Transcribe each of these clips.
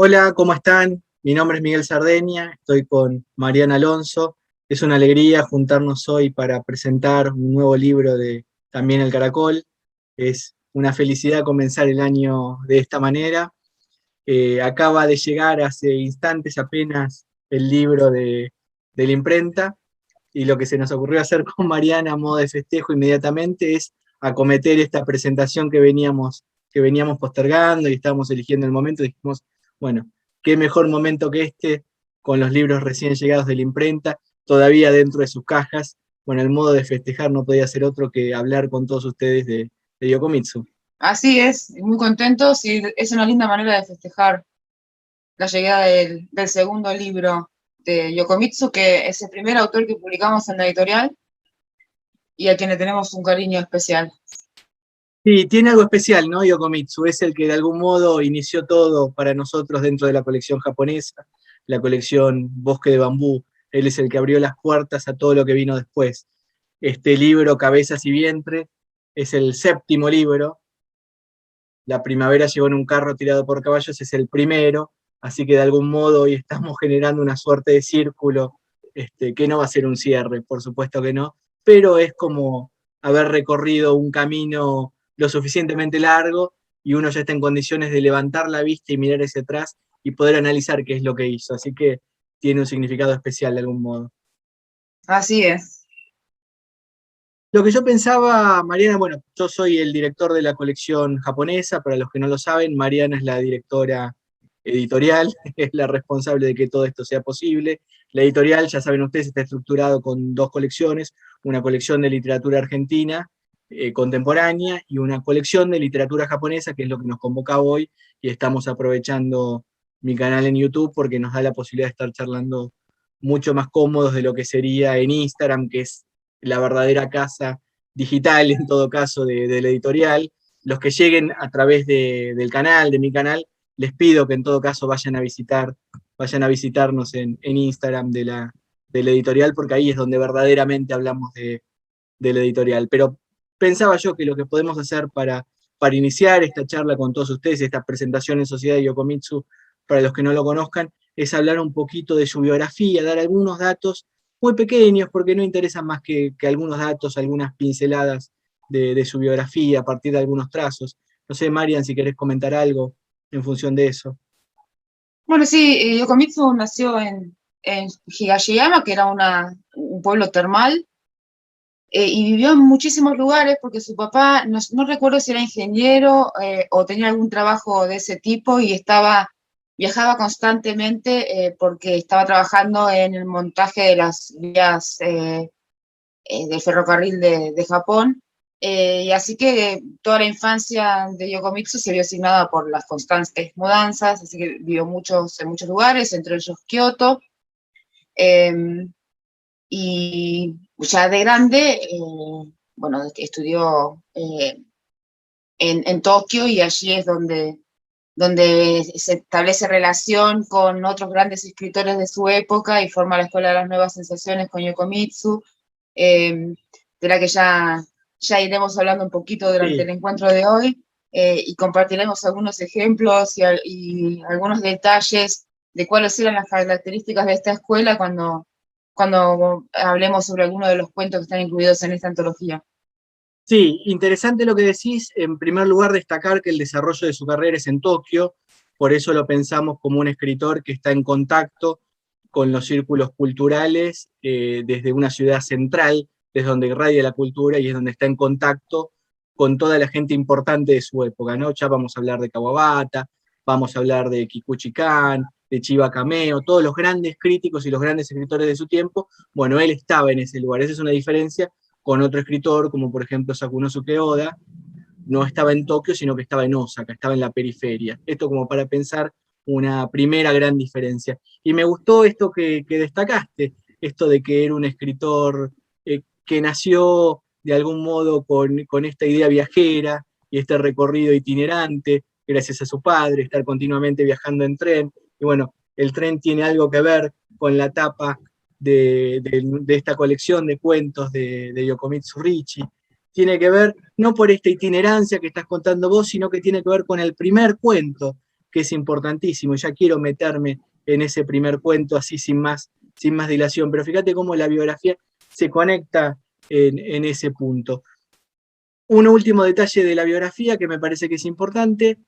Hola, ¿cómo están? Mi nombre es Miguel Sardeña, estoy con Mariana Alonso. Es una alegría juntarnos hoy para presentar un nuevo libro de También el Caracol. Es una felicidad comenzar el año de esta manera. Acaba de llegar hace instantes apenas el libro de la imprenta y lo que se nos ocurrió hacer con Mariana a modo de festejo inmediatamente es acometer esta presentación que veníamos postergando y estábamos eligiendo el momento. Dijimos, bueno, qué mejor momento que este, con los libros recién llegados de la imprenta, todavía dentro de sus cajas. Bueno, el modo de festejar no podía ser otro que hablar con todos ustedes de Yokomitsu. Así es, muy contentos y es una linda manera de festejar la llegada del segundo libro de Yokomitsu, que es el primer autor que publicamos en la editorial y a quien le tenemos un cariño especial. Sí, tiene algo especial, ¿no? Yokomitsu es el que de algún modo inició todo para nosotros dentro de la colección japonesa, la colección Bosque de Bambú. Él es el que abrió las puertas a todo lo que vino después. Este libro, Cabezas y Vientre, es el séptimo libro. La primavera llegó en un carro tirado por caballos, es el primero, así que de algún modo hoy estamos generando una suerte de círculo, que no va a ser un cierre, por supuesto que no, pero es como haber recorrido un camino lo suficientemente largo y uno ya está en condiciones de levantar la vista y mirar hacia atrás y poder analizar qué es lo que hizo, así que tiene un significado especial de algún modo. Así es. Lo que yo pensaba, Mariana, bueno, yo soy el director de la colección japonesa, para los que no lo saben, Mariana es la directora editorial, es la responsable de que todo esto sea posible. La editorial, ya saben ustedes, está estructurado con dos colecciones, una colección de literatura argentina contemporánea y una colección de literatura japonesa, que es lo que nos convoca hoy, y estamos aprovechando mi canal en YouTube porque nos da la posibilidad de estar charlando mucho más cómodos de lo que sería en Instagram, que es la verdadera casa digital, en todo caso, de la editorial. Los que lleguen a través del canal, de mi canal, les pido que en todo caso vayan a visitarnos en Instagram de la editorial, porque ahí es donde verdaderamente hablamos de la editorial. Pero pensaba yo que lo que podemos hacer para iniciar esta charla con todos ustedes, esta presentación en Sociedad de Yokomitsu, para los que no lo conozcan, es hablar un poquito de su biografía, dar algunos datos muy pequeños, porque no interesan más que algunos datos, algunas pinceladas de su biografía a partir de algunos trazos. No sé, Marian, si querés comentar algo en función de eso. Bueno, sí, Yokomitsu nació en Higashiyama, que era un pueblo termal, y vivió en muchísimos lugares porque su papá, no recuerdo si era ingeniero o tenía algún trabajo de ese tipo y viajaba constantemente porque estaba trabajando en el montaje de las vías del ferrocarril de Japón. Y así que toda la infancia de Yokomitsu se vio asignada por las constantes mudanzas, así que vivió en muchos lugares, entre ellos Kioto. Eh, y ya de grande, bueno, estudió en Tokio y allí es donde se establece relación con otros grandes escritores de su época y forma la Escuela de las Nuevas Sensaciones con Yokomitsu, de la que ya iremos hablando un poquito durante el Sí, encuentro de hoy, y compartiremos algunos ejemplos y algunos detalles de cuáles eran las características de esta escuela cuando hablemos sobre algunos de los cuentos que están incluidos en esta antología. sí, interesante lo que decís. En primer lugar, destacar que el desarrollo de su carrera es en Tokio, por eso lo pensamos como un escritor que está en contacto con los círculos culturales desde una ciudad central, desde donde irradia la cultura y es donde está en contacto con toda la gente importante de su época, ¿no? Ya vamos a hablar de Kawabata, vamos a hablar de Kikuchi Kan, de Chiba Kameo, todos los grandes críticos y los grandes escritores de su tiempo. Bueno, él estaba en ese lugar, esa es una diferencia con otro escritor, como por ejemplo Sakunosuke Oda, no estaba en Tokio, sino que estaba en Osaka, estaba en la periferia. Esto como para pensar una primera gran diferencia. Y me gustó esto que destacaste, esto de que era un escritor que nació de algún modo con esta idea viajera y este recorrido itinerante, gracias a su padre, estar continuamente viajando en tren. Y bueno, el tren tiene algo que ver con la tapa de esta colección de cuentos de Yokomitsu Richie. Tiene que ver no por esta itinerancia que estás contando vos, sino que tiene que ver con el primer cuento que es importantísimo. Ya quiero meterme en ese primer cuento así sin más dilación, pero fíjate cómo la biografía se conecta en ese punto. Un último detalle de la biografía que me parece que es importante,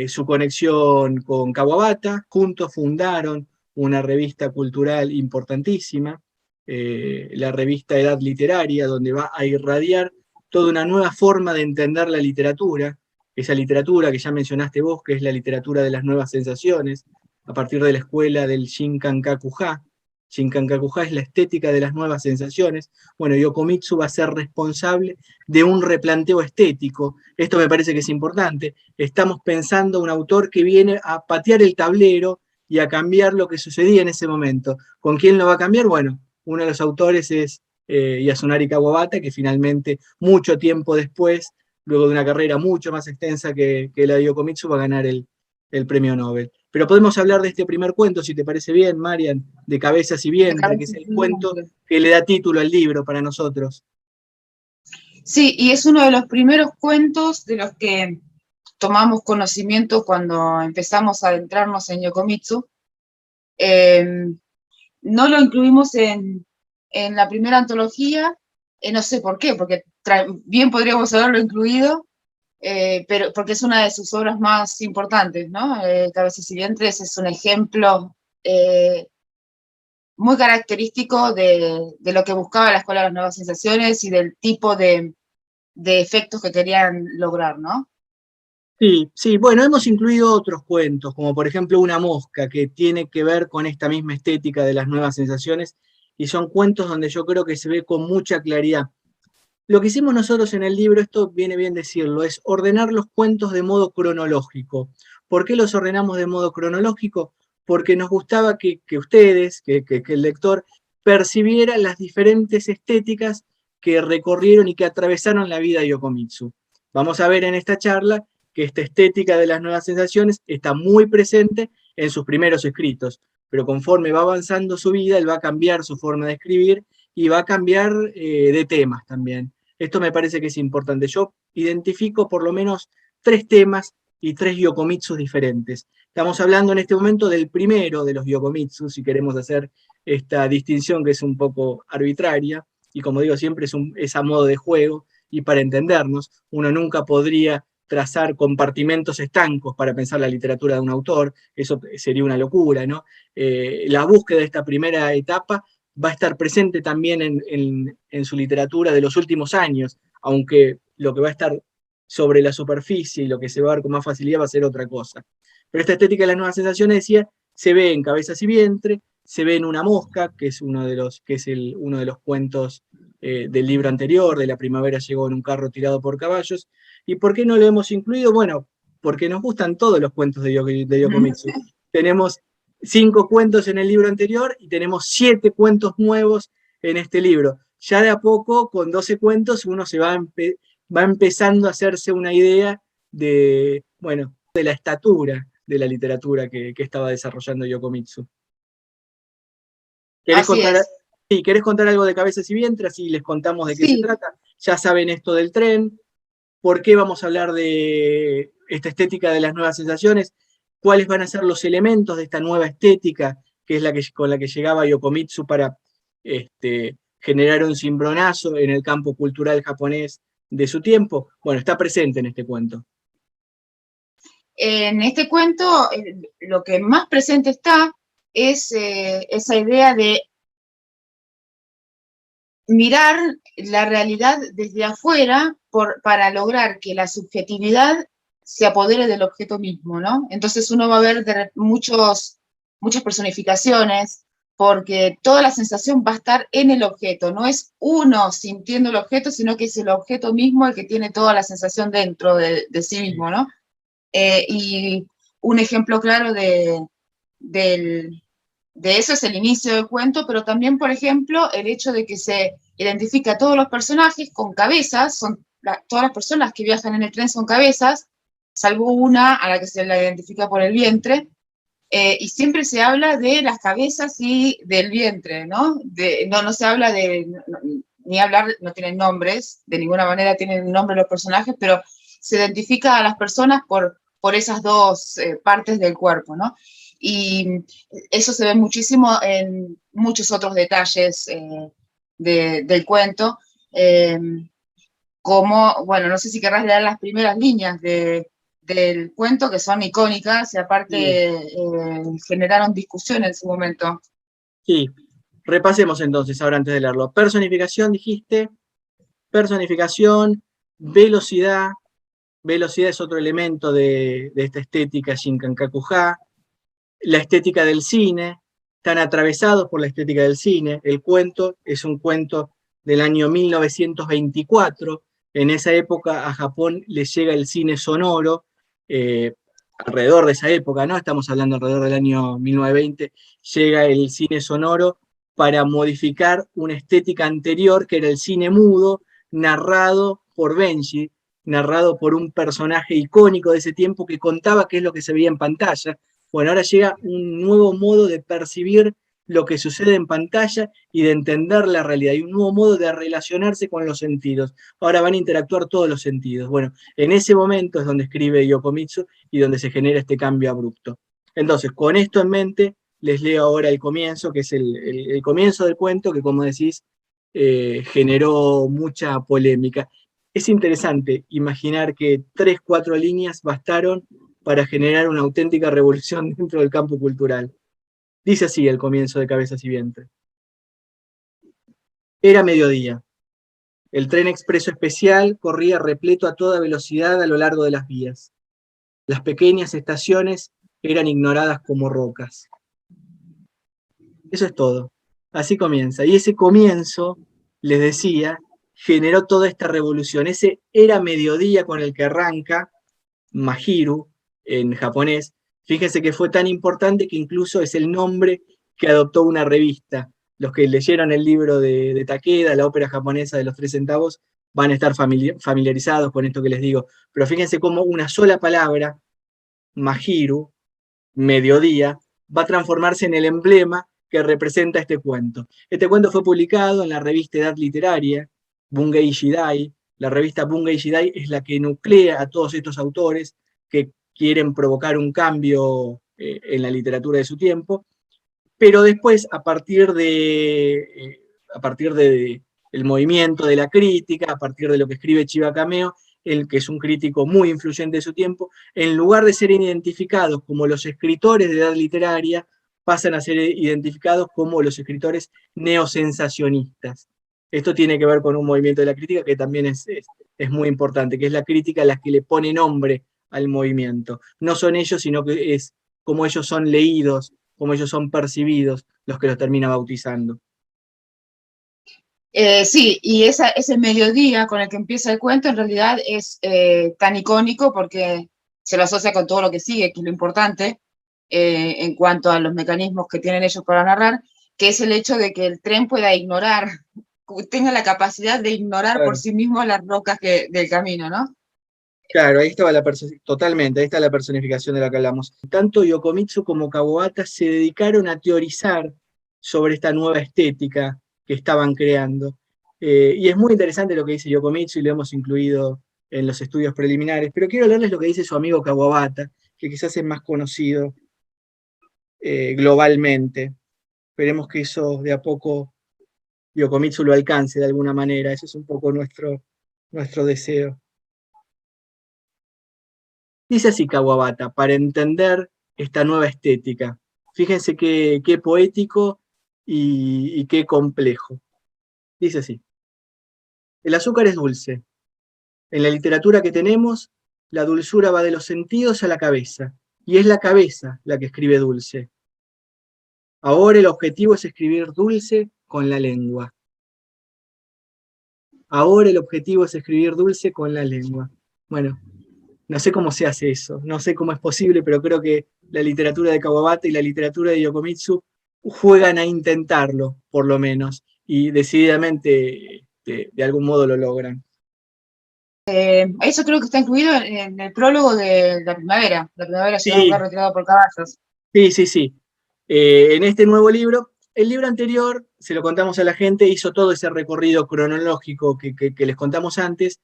su conexión con Kawabata. Juntos fundaron una revista cultural importantísima, la revista Edad Literaria, donde va a irradiar toda una nueva forma de entender la literatura, esa literatura que ya mencionaste vos, que es la literatura de las nuevas sensaciones, a partir de la escuela del Shinkankaku-ha. Shinkankaku-ha es la estética de las nuevas sensaciones. Bueno, Yokomitsu va a ser responsable de un replanteo estético. Esto me parece que es importante. Estamos pensando un autor que viene a patear el tablero y a cambiar lo que sucedía en ese momento. ¿Con quién lo va a cambiar? Bueno, uno de los autores es Yasunari Kawabata, que finalmente, mucho tiempo después, luego de una carrera mucho más extensa que la de Yokomitsu, va a ganar el premio Nobel. Pero podemos hablar de este primer cuento, si te parece bien, Marian, de Cabezas y Vientre, que es el cuento que le da título al libro para nosotros. Sí, y es uno de los primeros cuentos de los que tomamos conocimiento cuando empezamos a adentrarnos en Yokomitsu. No lo incluimos en la primera antología, no sé por qué, porque bien podríamos haberlo incluido, pero porque es una de sus obras más importantes, ¿no? Cabezas y Vientres es un ejemplo muy característico de lo que buscaba la Escuela de las Nuevas Sensaciones y del tipo de efectos que querían lograr, ¿no? Sí, sí, bueno, hemos incluido otros cuentos, como por ejemplo Una mosca, que tiene que ver con esta misma estética de las nuevas sensaciones, y son cuentos donde yo creo que se ve con mucha claridad. Lo que hicimos nosotros en el libro, esto viene bien decirlo, es ordenar los cuentos de modo cronológico. ¿Por qué los ordenamos de modo cronológico? Porque nos gustaba que ustedes, que el lector, percibiera las diferentes estéticas que recorrieron y que atravesaron la vida de Yokomitsu. Vamos a ver en esta charla que esta estética de las nuevas sensaciones está muy presente en sus primeros escritos, pero conforme va avanzando su vida, él va a cambiar su forma de escribir y va a cambiar de temas también. Esto me parece que es importante. Yo identifico por lo menos 3 temas y 3 Yokomitsu diferentes. Estamos hablando en este momento del primero de los Yokomitsu, si queremos hacer esta distinción que es un poco arbitraria, y como digo siempre es a modo de juego, y para entendernos, uno nunca podría trazar compartimentos estancos para pensar la literatura de un autor, eso sería una locura, ¿no? La búsqueda de esta primera etapa va a estar presente también en su literatura de los últimos años, aunque lo que va a estar sobre la superficie y lo que se va a ver con más facilidad va a ser otra cosa. Pero esta estética de las nuevas sensaciones, decía, se ve en Cabezas y Vientre, se ve en Una mosca, que es uno de los cuentos del libro anterior, de La primavera llegó en un carro tirado por caballos. ¿Y por qué no lo hemos incluido? Bueno, porque nos gustan todos los cuentos de Yokomitsu. Tenemos 5 cuentos en el libro anterior y tenemos 7 cuentos nuevos en este libro. Ya de a poco, con 12 cuentos, uno se va empezando a hacerse una idea de, bueno, de la estatura de la literatura que estaba desarrollando Yokomitsu. ¿Querés contar algo de Cabezas y Vientre? Así les contamos de qué se trata. Ya saben esto del tren. ¿Por qué vamos a hablar de esta estética de las nuevas sensaciones? ¿Cuáles van a ser los elementos de esta nueva estética, que es con la que llegaba Yokomitsu para generar un cimbronazo en el campo cultural japonés de su tiempo? Bueno, está presente en este cuento. En este cuento, lo que más presente está es esa idea de mirar la realidad desde afuera para lograr que la subjetividad se apodere del objeto mismo, ¿no? Entonces uno va a ver muchas personificaciones, porque toda la sensación va a estar en el objeto, no es uno sintiendo el objeto, sino que es el objeto mismo el que tiene toda la sensación dentro de sí mismo, ¿no? Y un ejemplo claro de eso es el inicio del cuento, pero también, por ejemplo, el hecho de que se identifica a todos los personajes con cabezas, todas las personas que viajan en el tren son cabezas, salvo una a la que se la identifica por el vientre, y siempre se habla de las cabezas y del vientre, ¿no? No se habla ni hablar, no tienen nombres, de ninguna manera tienen nombre los personajes, pero se identifica a las personas por por esas dos partes del cuerpo, ¿no? Y eso se ve muchísimo en muchos otros detalles del cuento, como, bueno, no sé si querrás leer las primeras líneas del cuento, que son icónicas y Sí, aparte generaron discusión en su momento. sí. Repasemos entonces, ahora antes de leerlo. Personificación, dijiste. Personificación, velocidad. Velocidad es otro elemento de esta estética Shinkankakuja. La estética del cine, están atravesados por la estética del cine. El cuento es un cuento del año 1924. En esa época a Japón le llega el cine sonoro, eh, alrededor de esa época, ¿no? Estamos hablando alrededor del año 1920, llega el cine sonoro para modificar una estética anterior que era el cine mudo, narrado por Benji, narrado por un personaje icónico de ese tiempo que contaba qué es lo que se veía en pantalla. Bueno, ahora llega un nuevo modo de percibir lo que sucede en pantalla y de entender la realidad, y un nuevo modo de relacionarse con los sentidos. Ahora van a interactuar todos los sentidos. Bueno, en ese momento es donde escribe Yokomitsu y donde se genera este cambio abrupto. Entonces, con esto en mente, les leo ahora el comienzo, que es el comienzo del cuento, que como decís, generó mucha polémica. Es interesante imaginar que 3, 4 líneas bastaron para generar una auténtica revolución dentro del campo cultural. Dice así el comienzo de Cabezas y Vientre. Era mediodía. El tren expreso especial corría repleto a toda velocidad a lo largo de las vías. Las pequeñas estaciones eran ignoradas como rocas. Eso es todo. Así comienza. Y ese comienzo, les decía, generó toda esta revolución. Ese era mediodía con el que arranca Mahiru en japonés. Fíjense que fue tan importante que incluso es el nombre que adoptó una revista. Los que leyeron el libro de Takeda, la ópera japonesa de los 3 centavos, van a estar familiarizados con esto que les digo. Pero fíjense cómo una sola palabra, Mahiru, mediodía, va a transformarse en el emblema que representa este cuento. Este cuento fue publicado en la revista Edad Literaria, Bungei Shidai. La revista Bungei Shidai es la que nuclea a todos estos autores que quieren provocar un cambio en la literatura de su tiempo, pero después, a partir de el movimiento de la crítica, a partir de lo que escribe Chiba Cameo, el que es un crítico muy influyente de su tiempo, en lugar de ser identificados como los escritores de edad literaria, pasan a ser identificados como los escritores neosensacionistas. Esto tiene que ver con un movimiento de la crítica que también es muy importante, que es la crítica a la que le pone nombre al movimiento. No son ellos, sino que es como ellos son leídos, como ellos son percibidos, los que los termina bautizando. Sí, y ese mediodía con el que empieza el cuento en realidad es tan icónico porque se lo asocia con todo lo que sigue, que es lo importante en cuanto a los mecanismos que tienen ellos para narrar, que es el hecho de que el tren pueda ignorar, tenga la capacidad de ignorar por Claro. sí mismo las rocas del camino, ¿no? Claro, ahí estaba totalmente, ahí está la personificación de la que hablamos. Tanto Yokomitsu como Kawabata se dedicaron a teorizar sobre esta nueva estética que estaban creando. Y es muy interesante lo que dice Yokomitsu y lo hemos incluido en los estudios preliminares, pero quiero leerles lo que dice su amigo Kawabata, que quizás es más conocido globalmente. Esperemos que eso de a poco Yokomitsu lo alcance de alguna manera, ese es un poco nuestro deseo. Dice así Kawabata, para entender esta nueva estética. Fíjense qué poético y qué complejo. Dice así, el azúcar es dulce. En la literatura que tenemos, la dulzura va de los sentidos a la cabeza, y es la cabeza la que escribe dulce. Ahora el objetivo es escribir dulce con la lengua. Ahora el objetivo es escribir dulce con la lengua. Bueno, no sé cómo se hace eso, no sé cómo es posible, pero creo que la literatura de Kawabata y la literatura de Yokomitsu juegan a intentarlo, por lo menos, y decididamente de algún modo lo logran. Eso creo que está incluido en el prólogo de la primavera llega a un lugar Sí, retirado por caballos. sí, sí, sí. En este nuevo libro, el libro anterior, se lo contamos a la gente, hizo todo ese recorrido cronológico que les contamos antes,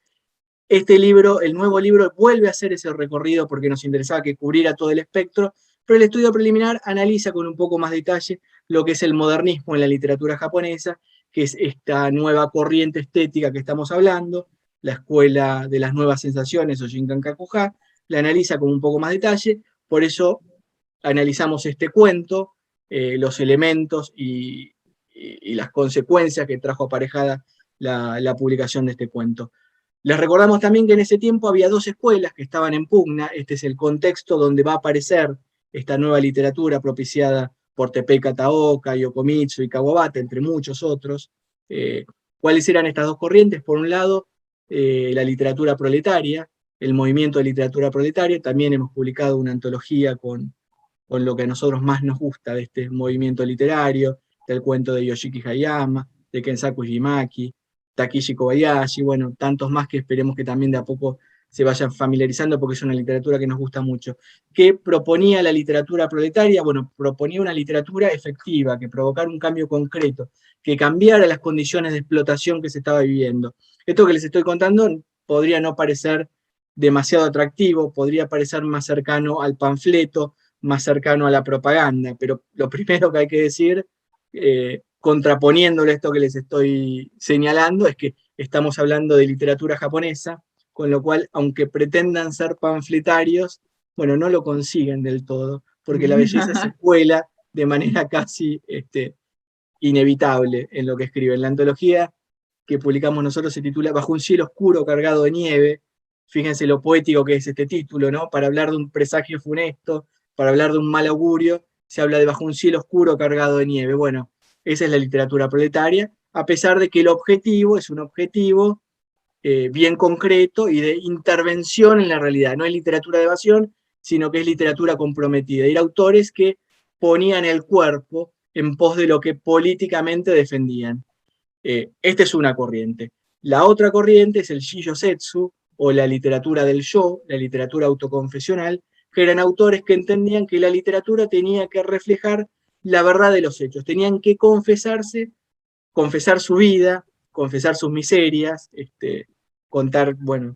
Este libro, el nuevo libro, vuelve a hacer ese recorrido porque nos interesaba que cubriera todo el espectro, pero el estudio preliminar analiza con un poco más detalle lo que es el modernismo en la literatura japonesa, que es esta nueva corriente estética que estamos hablando, la escuela de las nuevas sensaciones o Shinkankakuha, la analiza con un poco más detalle, por eso analizamos este cuento, los elementos y las consecuencias que trajo aparejada la publicación de este cuento. Les recordamos también que en ese tiempo había dos escuelas que estaban en pugna. Este es el contexto donde va a aparecer esta nueva literatura propiciada por Teppei Kataoka, Yokomitsu y Kawabata, entre muchos otros. ¿Cuáles eran estas dos corrientes? Por un lado, la literatura proletaria, el movimiento de literatura proletaria. También hemos publicado una antología con lo que a nosotros más nos gusta de este movimiento literario, del cuento de Yoshiki Hayama, de Kensaku Jimaki, Takeshi Kobayashi, bueno, tantos más que esperemos que también de a poco se vayan familiarizando porque es una literatura que nos gusta mucho. ¿Qué proponía la literatura proletaria? Bueno, proponía una literatura efectiva, que provocara un cambio concreto, que cambiara las condiciones de explotación que se estaba viviendo. Esto que les estoy contando podría no parecer demasiado atractivo, podría parecer más cercano al panfleto, más cercano a la propaganda, pero lo primero que hay que decir, contraponiéndole esto que les estoy señalando, es que estamos hablando de literatura japonesa, con lo cual, aunque pretendan ser panfletarios, bueno, no lo consiguen del todo, porque la belleza se cuela de manera casi inevitable en lo que escriben. La antología que publicamos nosotros se titula Bajo un cielo oscuro cargado de nieve. Fíjense lo poético que es este título, ¿no? Para hablar de un presagio funesto, para hablar de un mal augurio, se habla de bajo un cielo oscuro cargado de nieve. Bueno, esa es la literatura proletaria, a pesar de que el objetivo es un objetivo bien concreto y de intervención en la realidad. No es literatura de evasión, sino que es literatura comprometida. Y autores que ponían el cuerpo en pos de lo que políticamente defendían. Esta es una corriente. La otra corriente es el Shijosetsu, o la literatura del yo, la literatura autoconfesional, que eran autores que entendían que la literatura tenía que reflejar la verdad de los hechos, tenían que confesarse, confesar su vida, confesar sus miserias, contar, bueno,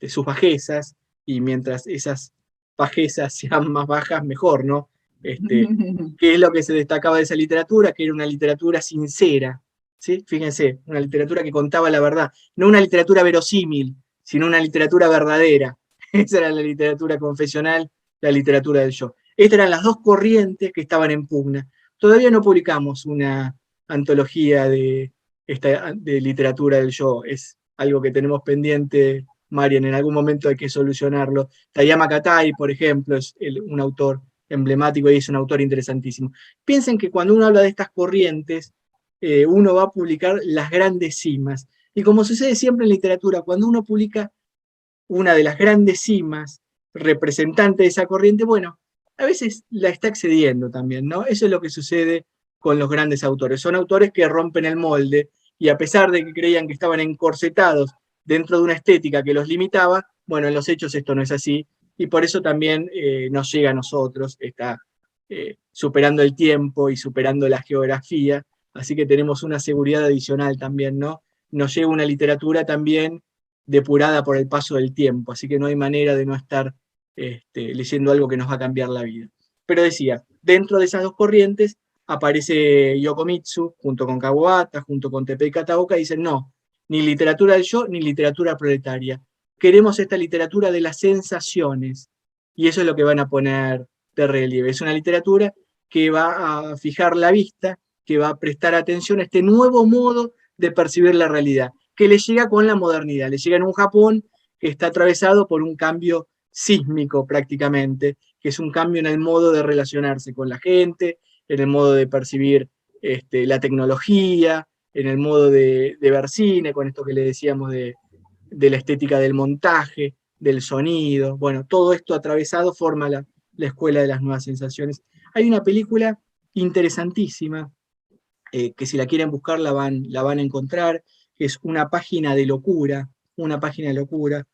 sus bajezas, y mientras esas bajezas sean más bajas, mejor, ¿no? ¿Qué es lo que se destacaba de esa literatura? Que era una literatura sincera, ¿sí? Fíjense, una literatura que contaba la verdad, no una literatura verosímil, sino una literatura verdadera. Esa era la literatura confesional, la literatura del yo. Estas eran las dos corrientes que estaban en pugna. Todavía no publicamos una antología de literatura del yo, es algo que tenemos pendiente, Marian, en algún momento hay que solucionarlo. Tayama Katai, por ejemplo, es un autor emblemático y es un autor interesantísimo. Piensen que cuando uno habla de estas corrientes, uno va a publicar las grandes cimas. Y como sucede siempre en literatura, cuando uno publica una de las grandes cimas representante de esa corriente, bueno, a veces la está excediendo también, ¿no? Eso es lo que sucede con los grandes autores. Son autores que rompen el molde y a pesar de que creían que estaban encorsetados dentro de una estética que los limitaba, bueno, en los hechos esto no es así y por eso también nos llega a nosotros, está superando el tiempo y superando la geografía, así que tenemos una seguridad adicional también, ¿no? Nos llega una literatura también depurada por el paso del tiempo, así que no hay manera de no estar leyendo algo que nos va a cambiar la vida. Pero decía, dentro de esas dos corrientes aparece Yokomitsu, junto con Kawabata, junto con Teppei Kataoka, y dicen, no, ni literatura del yo, ni literatura proletaria. Queremos esta literatura de las sensaciones, y eso es lo que van a poner de relieve. Es una literatura que va a fijar la vista, que va a prestar atención a este nuevo modo de percibir la realidad, que le llega con la modernidad, le llega en un Japón que está atravesado por un cambio sísmico prácticamente, que es un cambio en el modo de relacionarse con la gente, en el modo de percibir la tecnología, en el modo de ver cine, con esto que le decíamos de la estética del montaje, del sonido, bueno, todo esto atravesado forma la escuela de las nuevas sensaciones. Hay una película interesantísima, que si la quieren buscar la van a encontrar, que es Una página de locura, una página de locura.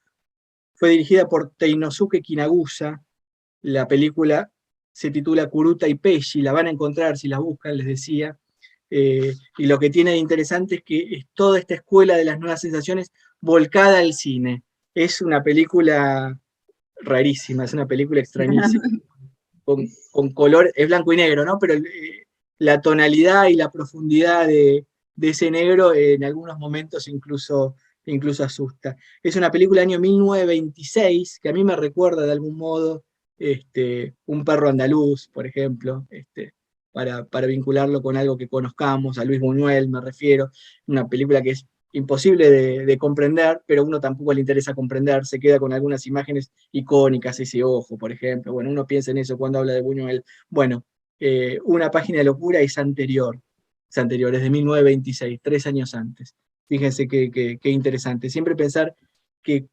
Fue dirigida por Teinosuke Kinagusa, la película se titula Kuruta y Peshi, la van a encontrar si la buscan, les decía, y lo que tiene de interesante es que es toda esta escuela de las nuevas sensaciones volcada al cine. Es una película rarísima, es una película extrañísima, con color, es blanco y negro, ¿no? Pero la tonalidad y la profundidad de ese negro en algunos momentos incluso asusta. Es una película del año 1926 que a mí me recuerda de algún modo Un perro andaluz, por ejemplo, para vincularlo con algo que conozcamos, a Luis Buñuel me refiero, una película que es imposible de comprender, pero a uno tampoco le interesa comprender, se queda con algunas imágenes icónicas, ese ojo, por ejemplo. Bueno, uno piensa en eso cuando habla de Buñuel. Bueno, Una página de locura es anterior, es de 1926, 3 años antes. Fíjense qué interesante. Siempre pensar que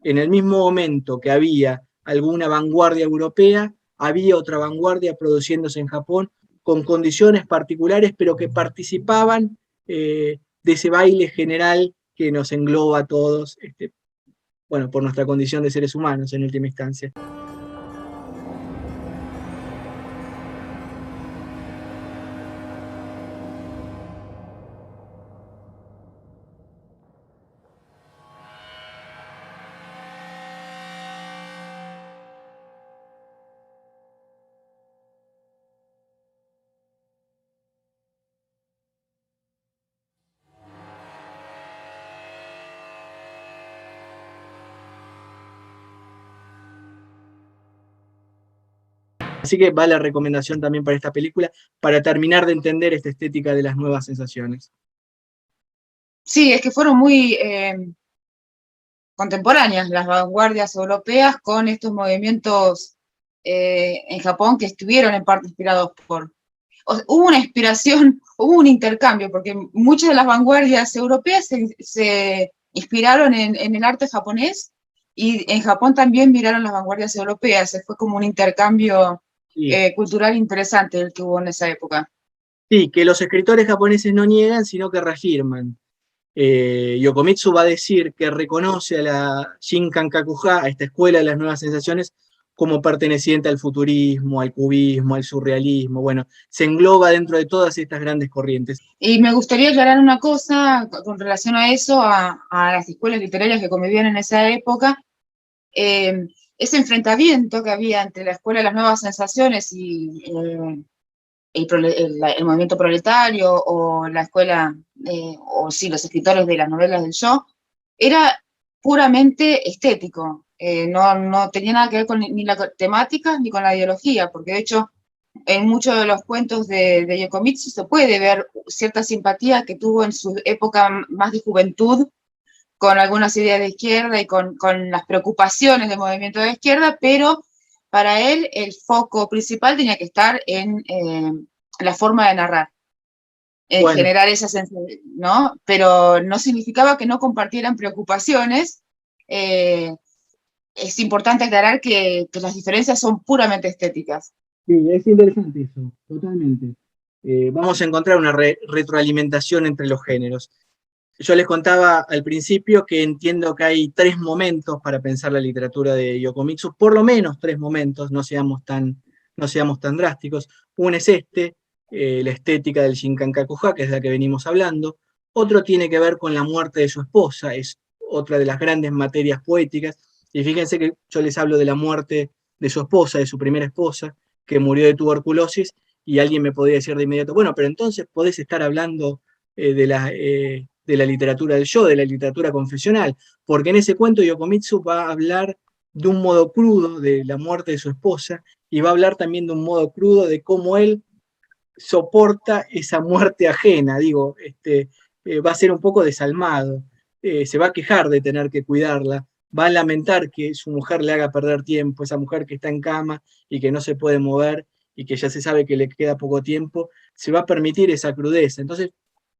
en el mismo momento que había alguna vanguardia europea, había otra vanguardia produciéndose en Japón con condiciones particulares, pero que participaban de ese baile general que nos engloba a todos, bueno, por nuestra condición de seres humanos en última instancia. Así que va la recomendación también para esta película, para terminar de entender esta estética de las nuevas sensaciones. Sí, es que fueron muy contemporáneas las vanguardias europeas con estos movimientos en Japón que estuvieron en parte inspirados por... hubo una inspiración, hubo un intercambio, porque muchas de las vanguardias europeas se inspiraron en el arte japonés y en Japón también miraron las vanguardias europeas. Fue como un intercambio Sí. cultural interesante el que hubo en esa época. Sí, que los escritores japoneses no niegan, sino que reafirman. Yokomitsu va a decir que reconoce a la Shinkankakuha, a esta escuela de las nuevas sensaciones, como perteneciente al futurismo, al cubismo, al surrealismo. Bueno, se engloba dentro de todas estas grandes corrientes. Y me gustaría aclarar una cosa con relación a eso, a las escuelas literarias que convivían en esa época. Ese enfrentamiento que había entre la escuela de las nuevas sensaciones y el movimiento proletario o la escuela, o sí, los escritores de las novelas del yo, era puramente estético. No tenía nada que ver con ni la temática ni con la ideología, porque de hecho en muchos de los cuentos de Yokomitsu se puede ver cierta simpatía que tuvo en su época más de juventud con algunas ideas de izquierda y con las preocupaciones del movimiento de izquierda, pero para él el foco principal tenía que estar en la forma de narrar, en Bueno, generar esa sensación, ¿no? Pero no significaba que no compartieran preocupaciones. Es importante aclarar que las diferencias son puramente estéticas. sí, es interesante eso, totalmente. Vamos a encontrar una retroalimentación entre los géneros. Yo les contaba al principio que entiendo que hay 3 momentos para pensar la literatura de Yokomitsu, por lo menos 3 momentos, no seamos tan drásticos. Uno es la estética del Shinkankakuha, que es de la que venimos hablando. Otro tiene que ver con la muerte de su esposa, es otra de las grandes materias poéticas. Y fíjense que yo les hablo de la muerte de su esposa, de su primera esposa, que murió de tuberculosis, y alguien me podría decir de inmediato, bueno, pero entonces podés estar hablando de la literatura del yo, de la literatura confesional, porque en ese cuento Yokomitsu va a hablar de un modo crudo de la muerte de su esposa y va a hablar también de un modo crudo de cómo él soporta esa muerte ajena, digo, va a ser un poco desalmado, se va a quejar de tener que cuidarla, va a lamentar que su mujer le haga perder tiempo, esa mujer que está en cama y que no se puede mover y que ya se sabe que le queda poco tiempo, se va a permitir esa crudeza. Entonces,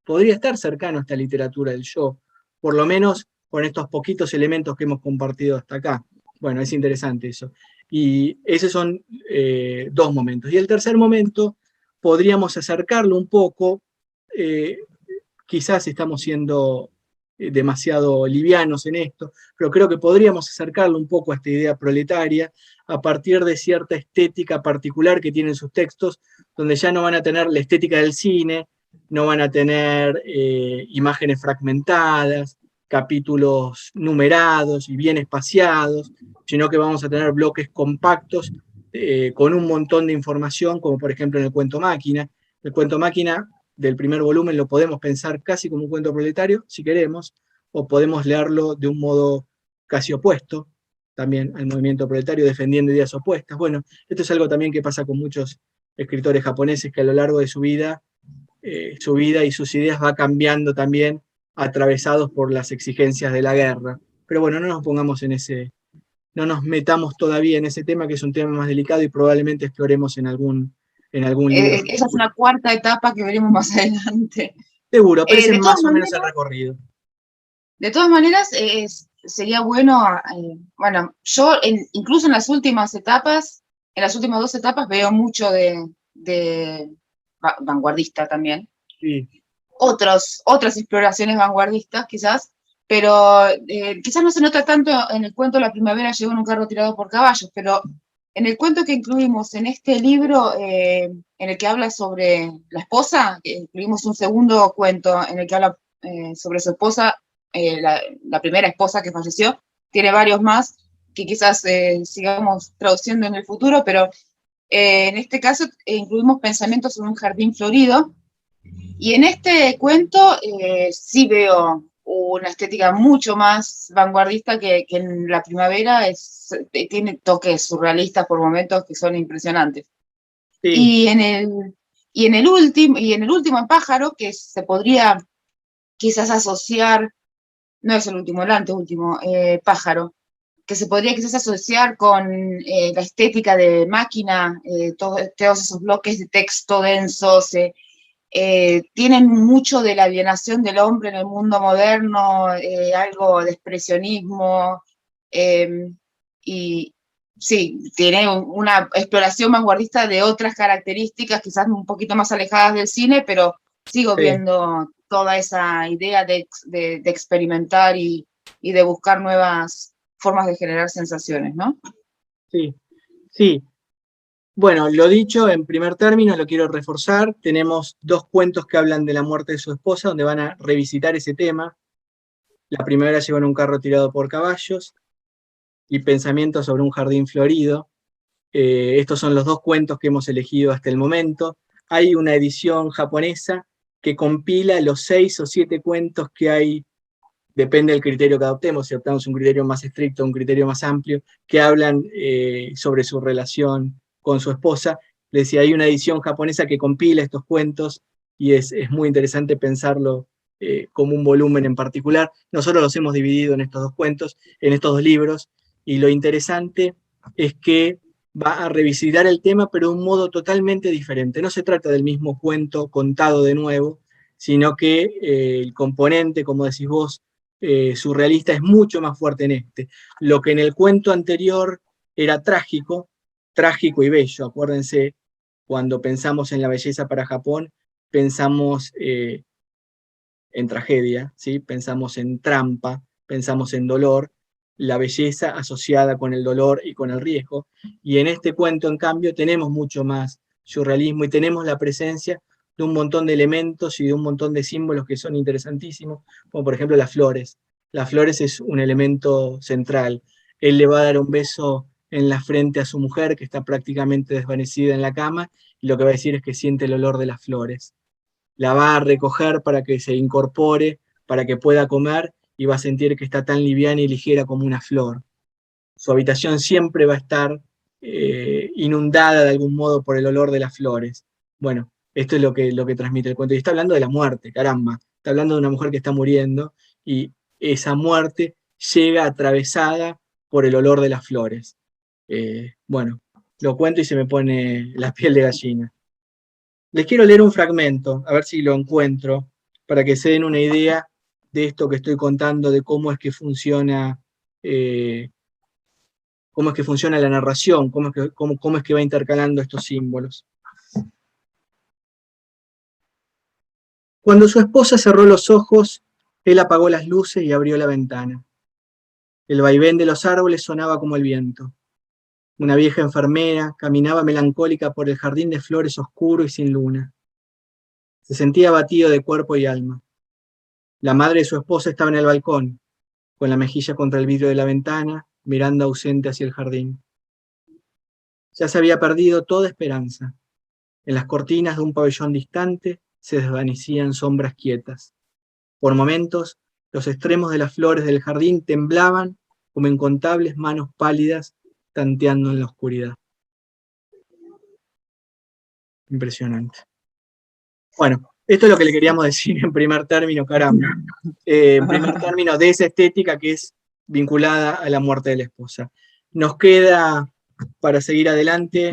podría estar cercano a esta literatura del yo, por lo menos con estos poquitos elementos que hemos compartido hasta acá. Bueno, es interesante eso. Y esos son 2 momentos. Y el tercer momento, podríamos acercarlo un poco, eh, quizás estamos siendo demasiado livianos en esto, pero creo que podríamos acercarlo un poco a esta idea proletaria a partir de cierta estética particular que tienen sus textos, donde ya no van a tener la estética del cine, no van a tener imágenes fragmentadas, capítulos numerados y bien espaciados, sino que vamos a tener bloques compactos con un montón de información, como por ejemplo en el cuento máquina. El cuento máquina del primer volumen lo podemos pensar casi como un cuento proletario, si queremos, o podemos leerlo de un modo casi opuesto, también al movimiento proletario, defendiendo ideas opuestas. Bueno, esto es algo también que pasa con muchos escritores japoneses que a lo largo de su vida y sus ideas va cambiando también, atravesados por las exigencias de la guerra. Pero bueno, no nos pongamos no nos metamos todavía en ese tema, que es un tema más delicado y probablemente exploremos en algún libro. Esa es una cuarta etapa que veremos más adelante. Seguro, pero ese es más o menos el recorrido. De todas maneras, sería bueno, bueno, yo incluso en las últimas etapas, en las últimas 2 etapas veo mucho de vanguardista también. Sí. Otras exploraciones vanguardistas quizás, pero quizás no se nota tanto en el cuento La primavera llegó en un carro tirado por caballos, pero en el cuento que incluimos en este libro, en el que habla sobre la esposa, incluimos un segundo cuento en el que habla sobre su esposa, la primera esposa que falleció, tiene varios más que quizás sigamos traduciendo en el futuro, pero en este caso incluimos pensamientos sobre un jardín florido, y en este cuento sí veo una estética mucho más vanguardista que en La primavera, tiene toques surrealistas por momentos que son impresionantes. Sí. Y en el último, en Pájaro, que se podría quizás asociar, no es el último, el anteúltimo, Pájaro, que se podría quizás asociar con la estética de máquina, todos esos bloques de texto densos, tienen mucho de la alienación del hombre en el mundo moderno, algo de expresionismo, y sí, tiene una exploración vanguardista de otras características, quizás un poquito más alejadas del cine, pero sigo viendo toda esa idea de experimentar y de buscar nuevas formas de generar sensaciones, ¿no? Sí, sí. Bueno, lo dicho, en primer término, lo quiero reforzar. Tenemos 2 cuentos que hablan de la muerte de su esposa, donde van a revisitar ese tema. La primavera llegó en un carro tirado por caballos, y Pensamientos sobre un jardín florido. Estos son los 2 cuentos que hemos elegido hasta el momento. Hay una edición japonesa que compila los 6 o 7 cuentos que hay, depende del criterio que adoptemos, si adoptamos un criterio más estricto o un criterio más amplio, que hablan sobre su relación con su esposa. Les decía, hay una edición japonesa que compila estos cuentos y es muy interesante pensarlo como un volumen en particular. Nosotros los hemos dividido en estos 2 cuentos, en estos 2 libros, y lo interesante es que va a revisitar el tema, pero de un modo totalmente diferente. No se trata del mismo cuento contado de nuevo, sino que el componente, como decís vos, surrealista es mucho más fuerte en este. Lo que en el cuento anterior era trágico y bello. Acuérdense, cuando pensamos en la belleza para Japón, pensamos en tragedia, ¿sí? Pensamos en trampa, pensamos en dolor, la belleza asociada con el dolor y con el riesgo. Y en este cuento, en cambio, tenemos mucho más surrealismo y tenemos la presencia de un montón de elementos y de un montón de símbolos que son interesantísimos, como por ejemplo las flores. Las flores es un elemento central. Él le va a dar un beso en la frente a su mujer, que está prácticamente desvanecida en la cama, y lo que va a decir es que siente el olor de las flores. La va a recoger para que se incorpore, para que pueda comer, y va a sentir que está tan liviana y ligera como una flor. Su habitación siempre va a estar inundada de algún modo por el olor de las flores. Bueno, esto es lo que transmite el cuento. Y está hablando de la muerte, caramba. Está hablando de una mujer que está muriendo, y esa muerte llega atravesada por el olor de las flores. Bueno, lo cuento y se me pone la piel de gallina. Les quiero leer un fragmento, a ver si lo encuentro, para que se den una idea de esto que estoy contando, de cómo es que funciona la narración, cómo es que va intercalando estos símbolos. Cuando su esposa cerró los ojos, él apagó las luces y abrió la ventana. El vaivén de los árboles sonaba como el viento. Una vieja enfermera caminaba melancólica por el jardín de flores oscuro y sin luna. Se sentía abatido de cuerpo y alma. La madre de su esposa estaba en el balcón, con la mejilla contra el vidrio de la ventana, mirando ausente hacia el jardín. Ya se había perdido toda esperanza. En las cortinas de un pabellón distante se desvanecían sombras quietas. Por momentos, los extremos de las flores del jardín temblaban como incontables manos pálidas tanteando en la oscuridad. Impresionante. Bueno, esto es lo que le queríamos decir en primer término, caramba. En primer término, de esa estética que es vinculada a la muerte de la esposa. Nos queda, para seguir adelante,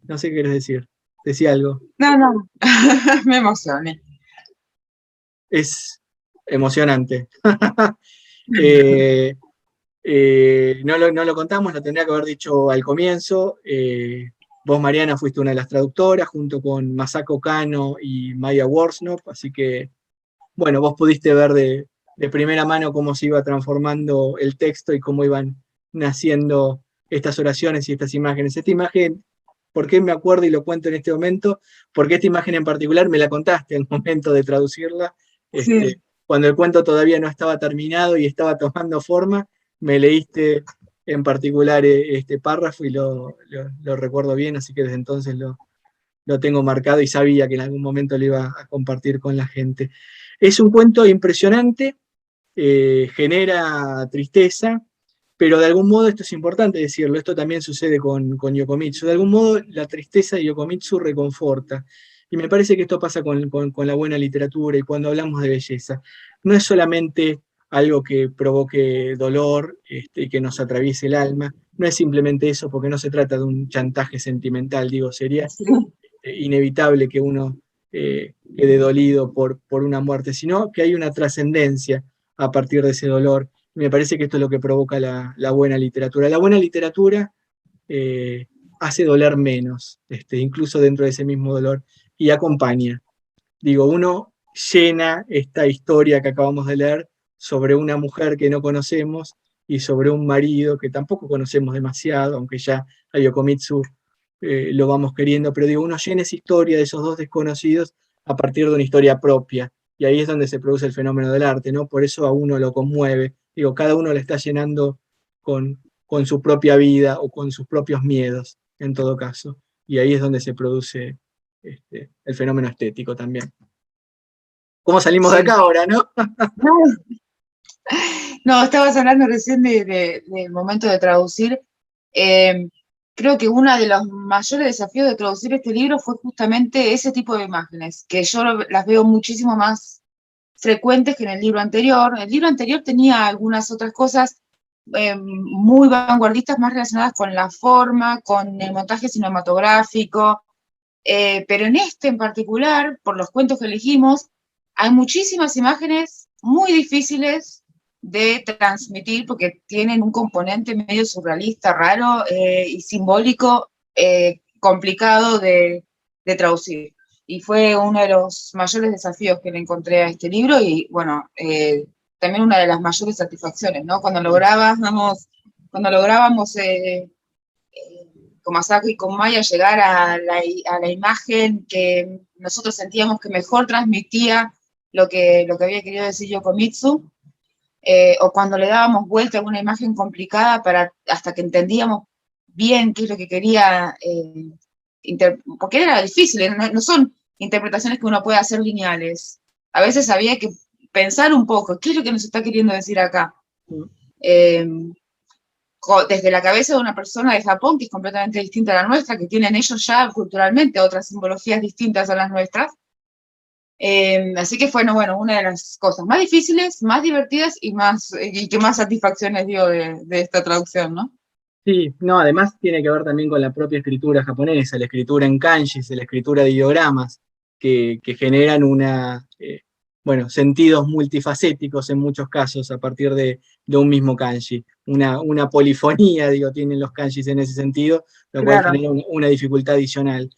no sé qué quieres decir. Decía algo. No, me emocioné. Es emocionante. No lo contamos, lo tendría que haber dicho al comienzo. Vos, Mariana, fuiste una de las traductoras, junto con Masako Kano y Maya Worsnop, así que, bueno, vos pudiste ver de primera mano cómo se iba transformando el texto y cómo iban naciendo estas oraciones y estas imágenes. Esta imagen, ¿por qué me acuerdo y lo cuento en este momento? Porque esta imagen en particular me la contaste al momento de traducirla, Sí. cuando el cuento todavía no estaba terminado y estaba tomando forma, me leíste en particular este párrafo y lo recuerdo bien, así que desde entonces lo tengo marcado y sabía que en algún momento lo iba a compartir con la gente. Es un cuento impresionante, genera tristeza, pero de algún modo, esto es importante decirlo, esto también sucede con Yokomitsu, de algún modo la tristeza de Yokomitsu reconforta. Y me parece que esto pasa con la buena literatura y cuando hablamos de belleza. No es solamente algo que provoque dolor y que nos atraviese el alma, no es simplemente eso, porque no se trata de un chantaje sentimental, digo, sería inevitable que uno quede dolido por una muerte, sino que hay una trascendencia a partir de ese dolor. Me parece que esto es lo que provoca la buena literatura. La buena literatura hace doler menos, incluso dentro de ese mismo dolor, y acompaña. Digo, uno llena esta historia que acabamos de leer sobre una mujer que no conocemos y sobre un marido que tampoco conocemos demasiado, aunque ya a Yokomitsu lo vamos queriendo, pero digo, uno llena esa historia de esos dos desconocidos a partir de una historia propia, y ahí es donde se produce el fenómeno del arte, ¿no? Por eso a uno lo conmueve. Digo, cada uno le está llenando con su propia vida o con sus propios miedos, en todo caso, y ahí es donde se produce el fenómeno estético también. ¿Cómo salimos de acá ahora, no? No, estabas hablando recién del momento de traducir. Creo que uno de los mayores desafíos de traducir este libro fue justamente ese tipo de imágenes, que yo las veo muchísimo más frecuentes que en el libro anterior. El libro anterior tenía algunas otras cosas muy vanguardistas, más relacionadas con la forma, con el montaje cinematográfico, pero en este en particular, por los cuentos que elegimos, hay muchísimas imágenes muy difíciles de transmitir porque tienen un componente medio surrealista, raro y simbólico, complicado de traducir. Y fue uno de los mayores desafíos que le encontré a este libro y, bueno, también una de las mayores satisfacciones, ¿no? Cuando lográbamos con Masako y con Maya llegar a la imagen que nosotros sentíamos que mejor transmitía lo que había querido decir Yokomitsu, o cuando le dábamos vuelta a una imagen complicada hasta que entendíamos bien qué es lo que quería, porque era difícil, no son interpretaciones que uno puede hacer lineales. A veces había que pensar un poco, ¿qué es lo que nos está queriendo decir acá? Desde la cabeza de una persona de Japón, que es completamente distinta a la nuestra, que tienen ellos ya culturalmente otras simbologías distintas a las nuestras. Así que fue, bueno, una de las cosas más difíciles, más divertidas y que más satisfacciones dio de esta traducción, ¿no? Sí, no, además tiene que ver también con la propia escritura japonesa, la escritura en kanjis, la escritura de ideogramas, que generan sentidos multifacéticos en muchos casos a partir de un mismo kanji. Una polifonía, digo, tienen los kanjis en ese sentido, lo cual genera una dificultad adicional.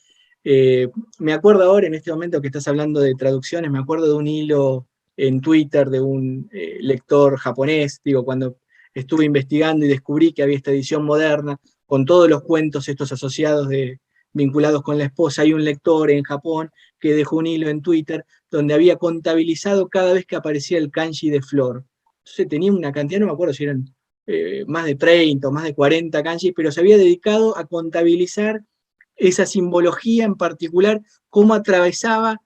Me acuerdo ahora, en este momento que estás hablando de traducciones, me acuerdo de un hilo en Twitter de un lector japonés, digo, cuando estuve investigando y descubrí que había esta edición moderna, con todos los cuentos estos asociados vinculados con la esposa. Hay un lector en Japón que dejó un hilo en Twitter donde había contabilizado cada vez que aparecía el kanji de flor. Entonces tenía una cantidad, no me acuerdo si eran más de 30 o más de 40 kanjis, pero se había dedicado a contabilizar esa simbología en particular, cómo atravesaba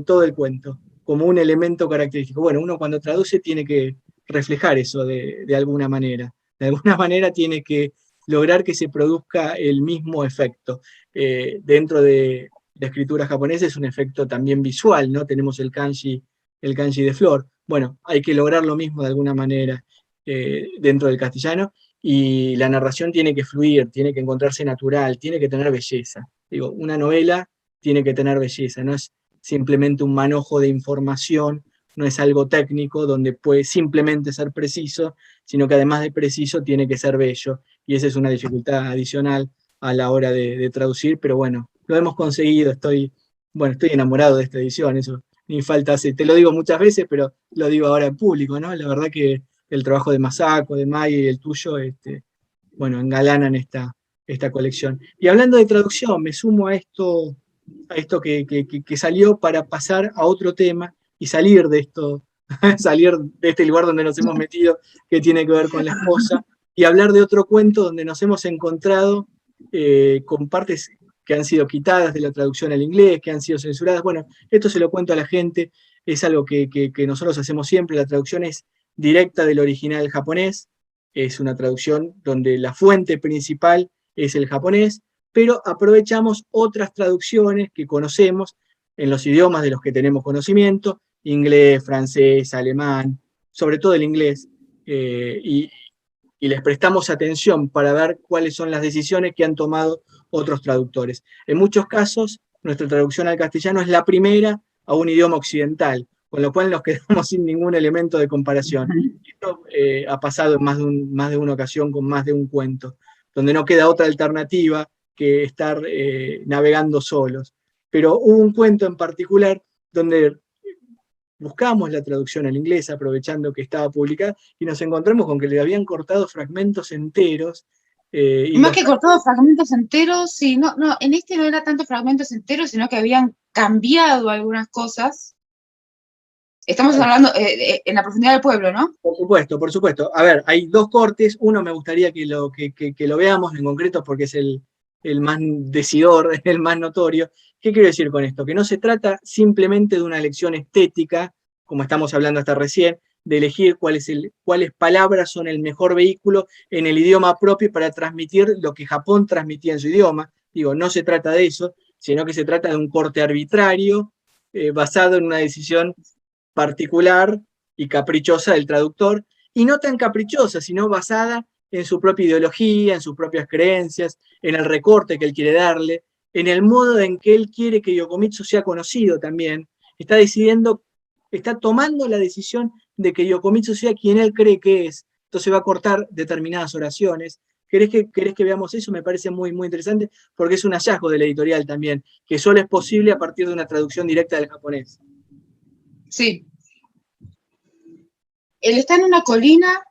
todo el cuento, como un elemento característico. Bueno, uno cuando traduce tiene que reflejar eso de alguna manera. De alguna manera tiene que lograr que se produzca el mismo efecto. Dentro de escritura japonesa es un efecto también visual, ¿no? Tenemos el kanji de flor. Bueno, hay que lograr lo mismo de alguna manera dentro del castellano, y la narración tiene que fluir, tiene que encontrarse natural, tiene que tener belleza. Digo, una novela tiene que tener belleza, no es simplemente un manojo de información, no es algo técnico donde puede simplemente ser preciso, sino que además de preciso tiene que ser bello, y esa es una dificultad adicional a la hora de traducir, pero bueno, lo hemos conseguido, bueno, estoy enamorado de esta edición, eso ni falta hace, te lo digo muchas veces, pero lo digo ahora en público, ¿no? La verdad que el trabajo de Masako, de Mai y el tuyo, bueno, engalanan esta colección. Y hablando de traducción, me sumo a esto que salió para pasar a otro tema y salir de esto, salir de este lugar donde nos hemos metido, que tiene que ver con la esposa, y hablar de otro cuento donde nos hemos encontrado con partes que han sido quitadas de la traducción al inglés, que han sido censuradas. Bueno, esto se lo cuento a la gente, es algo que nosotros hacemos siempre, la traducción es directa del original japonés, es una traducción donde la fuente principal es el japonés, pero aprovechamos otras traducciones que conocemos en los idiomas de los que tenemos conocimiento, inglés, francés, alemán, sobre todo el inglés, y les prestamos atención para ver cuáles son las decisiones que han tomado otros traductores. En muchos casos, nuestra traducción al castellano es la primera a un idioma occidental, con lo cual nos quedamos sin ningún elemento de comparación. Esto ha pasado en más de una ocasión con más de un cuento, donde no queda otra alternativa que estar navegando solos. Pero hubo un cuento en particular donde buscamos la traducción al inglés, aprovechando que estaba publicada, y nos encontramos con que le habían cortado fragmentos enteros. Y Más que cortado fragmentos enteros, sí, no, en este no era tanto fragmentos enteros, sino que habían cambiado algunas cosas. Estamos hablando en la profundidad del pueblo, ¿no? Por supuesto, por supuesto. A ver, hay dos cortes. Uno me gustaría que lo veamos en concreto porque es el más decidor, el más notorio. ¿Qué quiero decir con esto? Que no se trata simplemente de una lección estética, como estamos hablando hasta recién, de elegir cuáles palabras son el mejor vehículo en el idioma propio para transmitir lo que Japón transmitía en su idioma. Digo, no se trata de eso, sino que se trata de un corte arbitrario basado en una decisión particular y caprichosa del traductor, y no tan caprichosa, sino basada en su propia ideología, en sus propias creencias, en el recorte que él quiere darle, en el modo en que él quiere que Yokomitsu sea conocido también. Está tomando la decisión de que Yokomitsu sea quien él cree que es. Entonces va a cortar determinadas oraciones. ¿Querés que veamos eso? Me parece muy, muy interesante, porque es un hallazgo de la editorial también, que solo es posible a partir de una traducción directa del japonés. Sí. Él está en una colina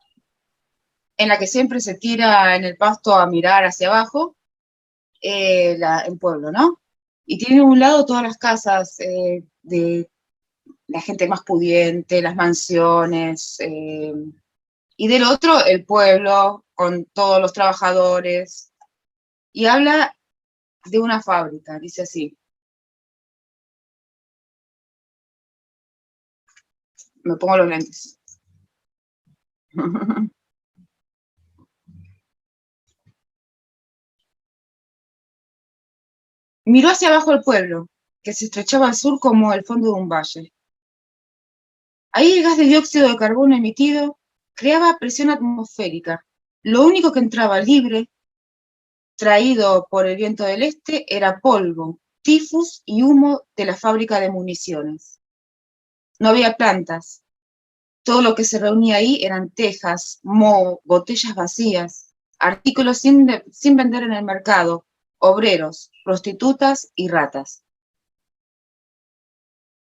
en la que siempre se tira en el pasto a mirar hacia abajo el pueblo, ¿no? Y tiene a un lado todas las casas de la gente más pudiente, las mansiones, y del otro el pueblo con todos los trabajadores. Y habla de una fábrica, dice así. Me pongo los lentes. Miró hacia abajo el pueblo, que se estrechaba al sur como el fondo de un valle. Ahí el gas de dióxido de carbono emitido creaba presión atmosférica. Lo único que entraba libre, traído por el viento del este, era polvo, tifus y humo de la fábrica de municiones. No había plantas. Todo lo que se reunía ahí eran tejas, moho, botellas vacías, artículos sin vender en el mercado, obreros, prostitutas y ratas.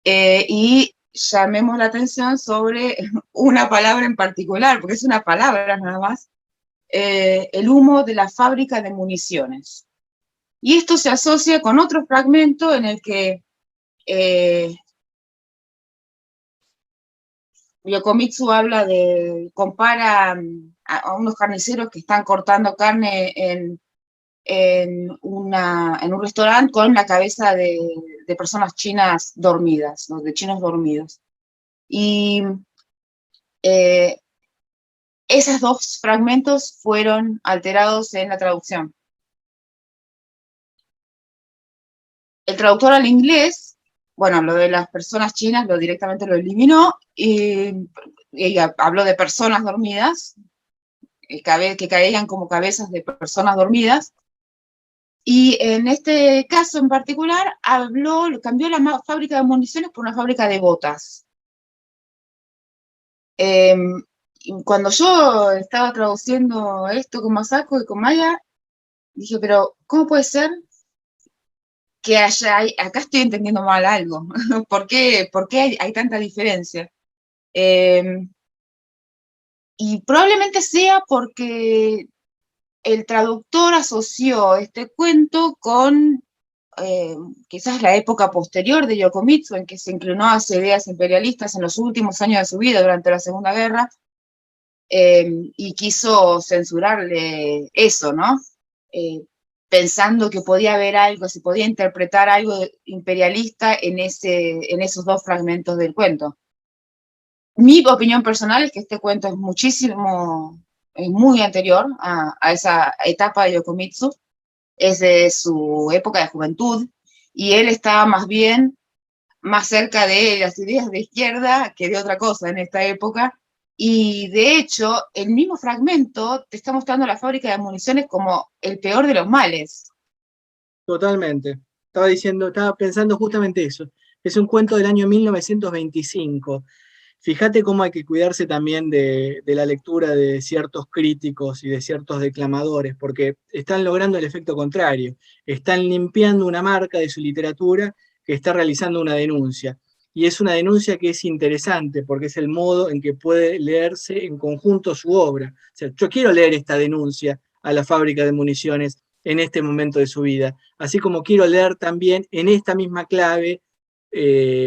Y llamemos la atención sobre una palabra en particular, porque es una palabra nada más, el humo de la fábrica de municiones. Y esto se asocia con otro fragmento en el que Yokomitsu compara a unos carniceros que están cortando carne en un restaurante con la cabeza de personas chinas dormidas, ¿no? De chinos dormidos. Y eh, esos dos fragmentos fueron alterados en la traducción. El traductor al inglés, bueno, lo de las personas chinas directamente lo eliminó y habló de personas dormidas, que caían como cabezas de personas dormidas. Y en este caso en particular cambió la fábrica de municiones por una fábrica de botas. Cuando yo estaba traduciendo esto con Masako y con Maya, dije, pero ¿cómo puede ser que acá estoy entendiendo mal algo? ¿Por qué hay tanta diferencia? Y probablemente sea porque el traductor asoció este cuento con quizás la época posterior de Yokomitsu, en que se inclinó hacia ideas imperialistas en los últimos años de su vida durante la Segunda Guerra, y quiso censurarle eso, ¿no? Pensando que podía haber algo, se podía interpretar algo imperialista en esos dos fragmentos del cuento. Mi opinión personal es que este cuento es muy anterior a esa etapa de Yokomitsu, es de su época de juventud, y él estaba más bien más cerca de las ideas de izquierda que de otra cosa en esta época, y de hecho, el mismo fragmento te está mostrando la fábrica de municiones como el peor de los males. Totalmente. Estaba pensando justamente eso. Es un cuento del año 1925. Fíjate cómo hay que cuidarse también de la lectura de ciertos críticos y de ciertos declamadores, porque están logrando el efecto contrario. Están limpiando una marca de su literatura que está realizando una denuncia. Y es una denuncia que es interesante, porque es el modo en que puede leerse en conjunto su obra. O sea, yo quiero leer esta denuncia a la fábrica de municiones en este momento de su vida, así como quiero leer también en esta misma clave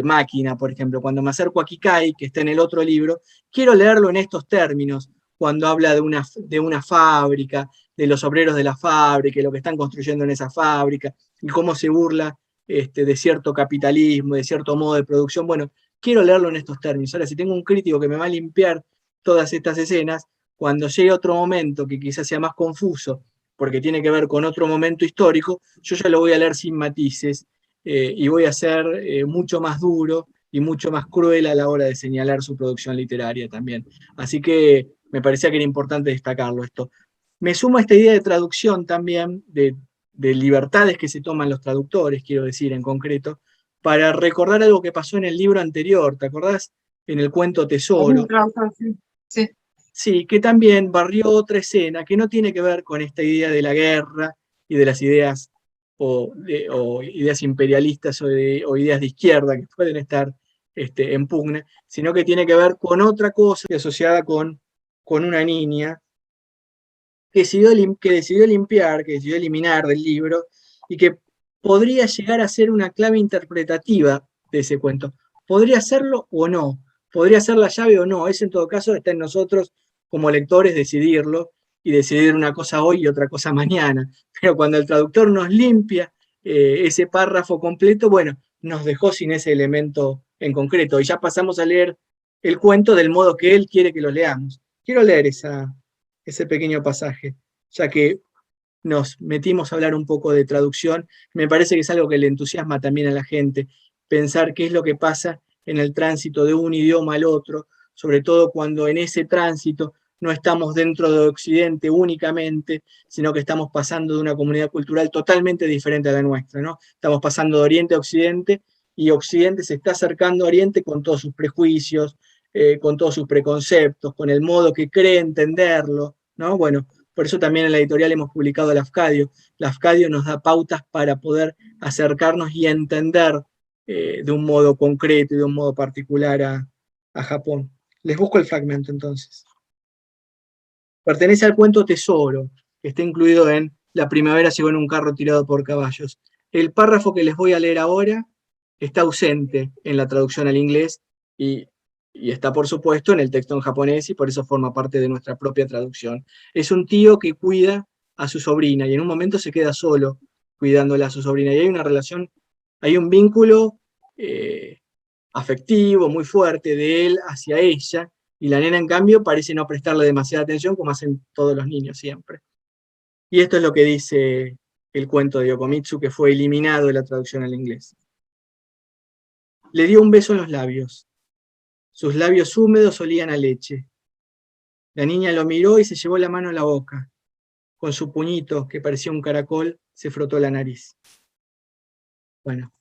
Máquina, por ejemplo. Cuando me acerco a Kikai, que está en el otro libro, quiero leerlo en estos términos, cuando habla de una fábrica, de los obreros de la fábrica, y lo que están construyendo en esa fábrica, y cómo se burla de cierto capitalismo, de cierto modo de producción. Bueno, quiero leerlo en estos términos. Ahora, si tengo un crítico que me va a limpiar todas estas escenas, cuando llegue otro momento que quizás sea más confuso, porque tiene que ver con otro momento histórico, yo ya lo voy a leer sin matices, y voy a ser mucho más duro y mucho más cruel a la hora de señalar su producción literaria también. Así que me parecía que era importante destacarlo esto. Me sumo a esta idea de traducción también, de libertades que se toman los traductores, quiero decir en concreto, para recordar algo que pasó en el libro anterior, ¿te acordás? En el cuento Tesoro. Sí. Sí, que también barrió otra escena que no tiene que ver con esta idea de la guerra y de las ideas o ideas imperialistas o ideas de izquierda que pueden estar en pugna, sino que tiene que ver con otra cosa asociada con una niña que decidió limpiar, que decidió eliminar del libro y que podría llegar a ser una clave interpretativa de ese cuento. ¿Podría serlo o no? ¿Podría ser la llave o no? Eso en todo caso está en nosotros como lectores decidirlo y decidir una cosa hoy y otra cosa mañana. Pero cuando el traductor nos limpia ese párrafo completo, bueno, nos dejó sin ese elemento en concreto y ya pasamos a leer el cuento del modo que él quiere que lo leamos. Quiero leer ese pequeño pasaje, ya que nos metimos a hablar un poco de traducción. Me parece que es algo que le entusiasma también a la gente, pensar qué es lo que pasa en el tránsito de un idioma al otro, sobre todo cuando en ese tránsito no estamos dentro de Occidente únicamente, sino que estamos pasando de una comunidad cultural totalmente diferente a la nuestra, ¿no? Estamos pasando de Oriente a Occidente y Occidente se está acercando a Oriente con todos sus prejuicios, con todos sus preconceptos, con el modo que cree entenderlo, ¿no? Bueno, por eso también en la editorial hemos publicado Lafcadio. Lafcadio nos da pautas para poder acercarnos y entender de un modo concreto y de un modo particular a Japón. Les busco el fragmento entonces. Pertenece al cuento Tesoro, que está incluido en La primavera llegó en un carro tirado por caballos. El párrafo que les voy a leer ahora está ausente en la traducción al inglés y y está, por supuesto, en el texto en japonés, y por eso forma parte de nuestra propia traducción. Es un tío que cuida a su sobrina, y en un momento se queda solo cuidándola a su sobrina, y hay una relación, hay un vínculo afectivo muy fuerte de él hacia ella, y la nena, en cambio, parece no prestarle demasiada atención, como hacen todos los niños siempre. Y esto es lo que dice el cuento de Yokomitsu, que fue eliminado de la traducción al inglés. Le dio un beso en los labios. Sus labios húmedos olían a leche. La niña lo miró y se llevó la mano a la boca. Con su puñito, que parecía un caracol, se frotó la nariz. Bueno,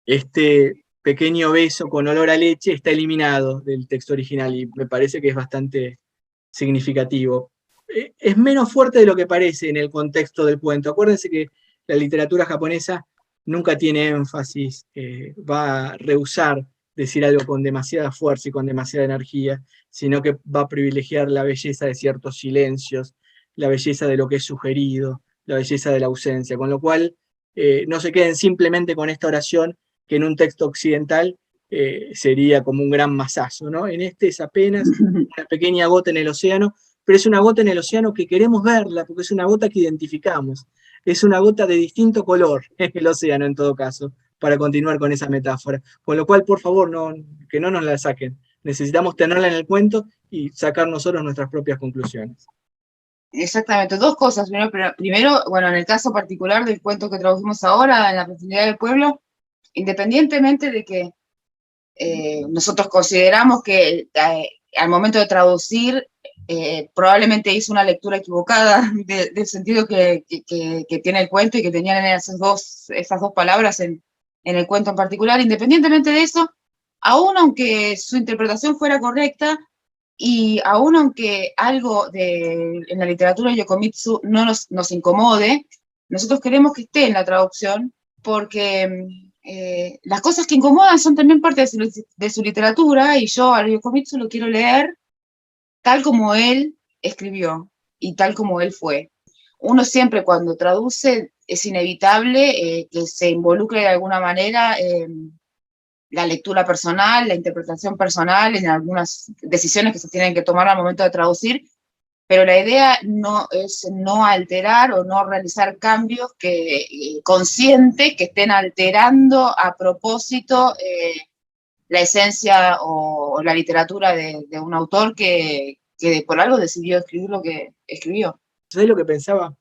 este pequeño beso con olor a leche está eliminado del texto original y me parece que es bastante significativo. Es menos fuerte de lo que parece en el contexto del cuento. Acuérdense que la literatura japonesa nunca tiene énfasis, va a rehusar decir algo con demasiada fuerza y con demasiada energía, sino que va a privilegiar la belleza de ciertos silencios, la belleza de lo que es sugerido, la belleza de la ausencia, con lo cual no se queden simplemente con esta oración, que en un texto occidental sería como un gran masazo, ¿no? En este es apenas una pequeña gota en el océano, pero es una gota en el océano que queremos verla, porque es una gota que identificamos, es una gota de distinto color en el océano en todo caso, para continuar con esa metáfora. Con lo cual, por favor, que no nos la saquen. Necesitamos tenerla en el cuento y sacar nosotros nuestras propias conclusiones. Exactamente, dos cosas. Primero, bueno, en el caso particular del cuento que traducimos ahora, en la profundidad del pueblo, independientemente de que nosotros consideramos que al momento de traducir probablemente hizo una lectura equivocada del sentido que tiene el cuento y que tenían esas dos palabras en el cuento en particular. Independientemente de eso, aún aunque su interpretación fuera correcta y aún aunque algo en la literatura de Yokomitsu no nos incomode, nosotros queremos que esté en la traducción porque las cosas que incomodan son también parte de su literatura, y yo a Yokomitsu lo quiero leer tal como él escribió y tal como él fue. Uno siempre cuando traduce es inevitable que se involucre de alguna manera la lectura personal, la interpretación personal en algunas decisiones que se tienen que tomar al momento de traducir, pero la idea no es no alterar o no realizar cambios conscientes que estén alterando a propósito la esencia o la literatura de un autor que por algo decidió escribir lo que escribió. ¿Sabés lo que pensaba,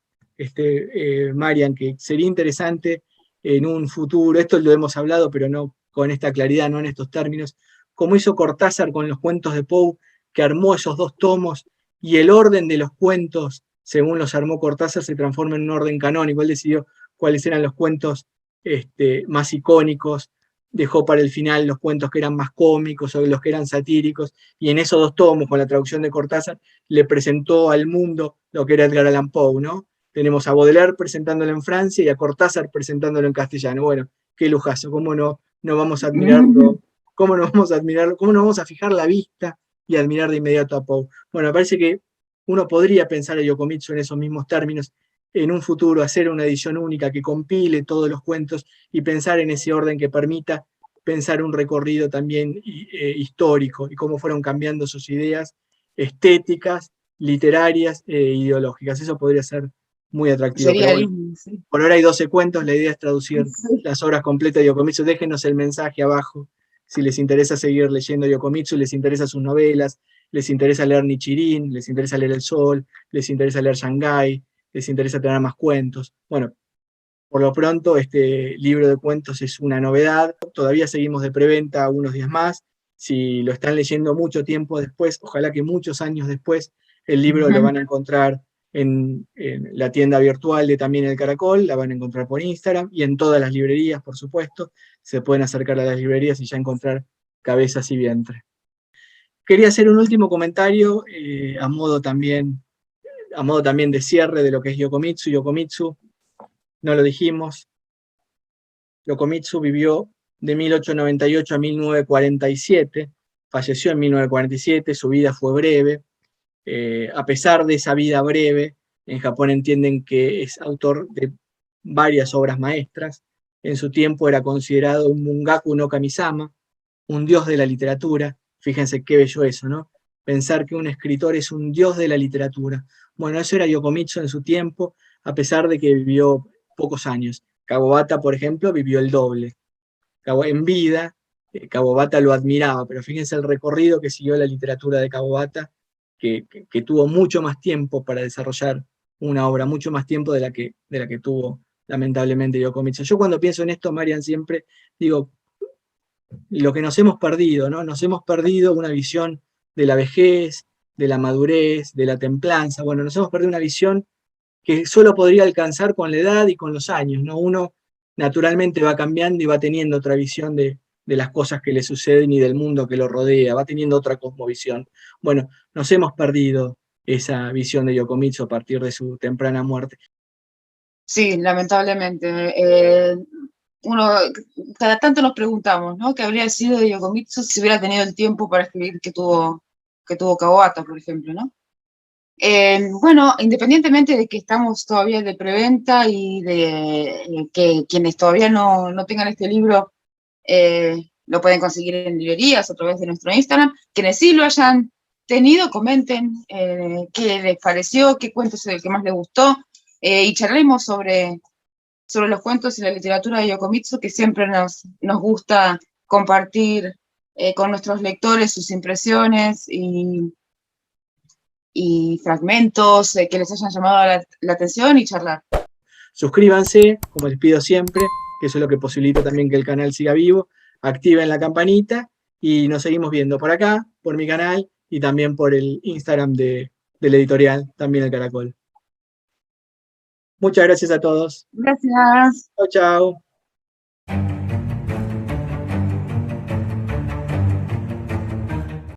Marian? Que sería interesante en un futuro, esto lo hemos hablado, pero no con esta claridad, no en estos términos, como hizo Cortázar con los cuentos de Poe, que armó esos dos tomos, y el orden de los cuentos, según los armó Cortázar, se transforma en un orden canónico. Él decidió cuáles eran los cuentos más icónicos, dejó para el final los cuentos que eran más cómicos o los que eran satíricos, y en esos dos tomos, con la traducción de Cortázar, le presentó al mundo lo que era Edgar Allan Poe, ¿no? Tenemos a Baudelaire presentándolo en Francia y a Cortázar presentándolo en castellano. Bueno, qué lujazo, cómo no vamos a admirarlo, cómo no vamos a admirarlo, cómo no vamos a fijar la vista y admirar de inmediato a Poe. Bueno, me parece que uno podría pensar a Yokomitsu en esos mismos términos, en un futuro hacer una edición única que compile todos los cuentos y pensar en ese orden que permita pensar un recorrido también histórico y cómo fueron cambiando sus ideas estéticas, literarias e ideológicas. Eso podría ser muy atractivo. Sería pero bueno, sí. Por ahora hay 12 cuentos, la idea es traducir las obras completas de Yokomitsu. Déjenos el mensaje abajo si les interesa seguir leyendo Yokomitsu, les interesa sus novelas, les interesa leer Nichirin, les interesa leer El Sol, les interesa leer Shanghái, les interesa tener más cuentos. Bueno, por lo pronto este libro de cuentos es una novedad, todavía seguimos de preventa unos días más. Si lo están leyendo mucho tiempo después, ojalá que muchos años después, el libro lo van a encontrar en la tienda virtual de También el Caracol, la van a encontrar por Instagram y en todas las librerías, por supuesto. Se pueden acercar a las librerías y ya encontrar Cabezas y Vientre. Quería hacer un último comentario a modo también de cierre de lo que es Yokomitsu. Yokomitsu, no lo dijimos, Yokomitsu vivió de 1898 a 1947, falleció en 1947, su vida fue breve. A pesar de esa vida breve, en Japón entienden que es autor de varias obras maestras. En su tiempo era considerado un Mungaku no Kamisama, un dios de la literatura. Fíjense qué bello eso, ¿no? Pensar que un escritor es un dios de la literatura. Bueno, eso era Yokomitsu en su tiempo, a pesar de que vivió pocos años. Kawabata, por ejemplo, vivió el doble. En vida, Kawabata lo admiraba, pero fíjense el recorrido que siguió la literatura de Kawabata, que tuvo mucho más tiempo para desarrollar una obra, mucho más tiempo de la que tuvo lamentablemente Yokomitsu. Yo cuando pienso en esto, Marian, siempre digo, lo que nos hemos perdido, ¿no? Nos hemos perdido una visión de la vejez, de la madurez, de la templanza. Bueno, nos hemos perdido una visión que solo podría alcanzar con la edad y con los años, ¿no? Uno naturalmente va cambiando y va teniendo otra visión de las cosas que le suceden y del mundo que lo rodea, va teniendo otra cosmovisión. Bueno, nos hemos perdido esa visión de Yokomitsu a partir de su temprana muerte. Sí, lamentablemente. Uno, cada tanto nos preguntamos, ¿no? ¿Qué habría sido de Yokomitsu si hubiera tenido el tiempo para escribir que tuvo Kawabata, por ejemplo, ¿no? Bueno, independientemente de que estamos todavía de preventa y de que quienes todavía no tengan este libro lo pueden conseguir en librerías a través de nuestro Instagram, quienes sí lo hayan tenido, comenten qué les pareció, qué cuento es el que más les gustó, y charlemos sobre los cuentos y la literatura de Yokomitsu, que siempre nos gusta compartir con nuestros lectores sus impresiones y fragmentos que les hayan llamado la atención y charlar. Suscríbanse, como les pido siempre, que eso es lo que posibilita también que el canal siga vivo. Activen la campanita y nos seguimos viendo por acá, por mi canal y también por el Instagram del editorial, también el Caracol. Muchas gracias a todos. Gracias. Chao, chao.